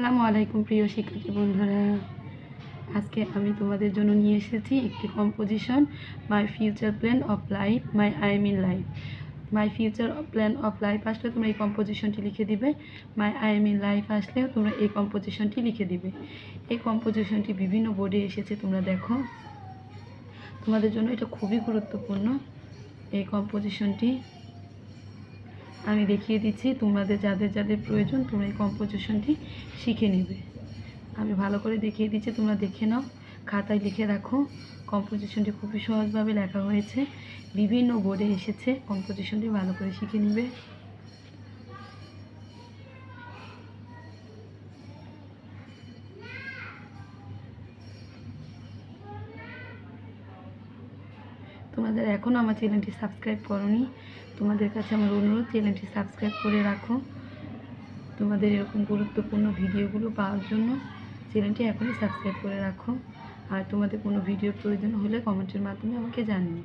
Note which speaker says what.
Speaker 1: আসসালামু আলাইকুম প্রিয় শিক্ষার্থী বন্ধুরা। আজকে আমি তোমাদের জন্য নিয়ে এসেছি একটি composition my future plan of life my I'm in life. My future plan of life আসলে তোমরা এই কম্পোজিশনটি লিখে দিবে, মাই আইম ইন লাইফ আসলেও তোমরা এই কম্পোজিশনটি লিখে দিবে। এই কম্পোজিশনটি বিভিন্ন বোর্ডে এসেছে, তোমরা দেখো। তোমাদের জন্য এটা খুবই গুরুত্বপূর্ণ। এই কম্পোজিশনটি আমি দেখিয়ে দিচ্ছি, তোমাদের যাদের যাদের প্রয়োজন তোমরা এই কম্পোজিশনটি শিখে নেবে। আমি ভালো করে দেখিয়ে দিচ্ছি, তোমরা দেখে নাও, খাতায় লিখে রাখো। কম্পোজিশনটি খুবই সহজভাবে লেখা হয়েছে, বিভিন্ন বোর্ডে এসেছে। কম্পোজিশনটি ভালো করে শিখে নেবে। তোমাদের এখনও আমার চ্যানেলটি সাবস্ক্রাইব করোনি, তোমাদের কাছে আমার অনুরোধ চ্যানেলটি সাবস্ক্রাইব করে রাখো। তোমাদের এরকম গুরুত্বপূর্ণ ভিডিওগুলো পাওয়ার জন্য চ্যানেলটি এখনই সাবস্ক্রাইব করে রাখো। আর তোমাদের কোনো ভিডিওর প্রয়োজন হলে কমেন্টের মাধ্যমে আমাকে জানিও।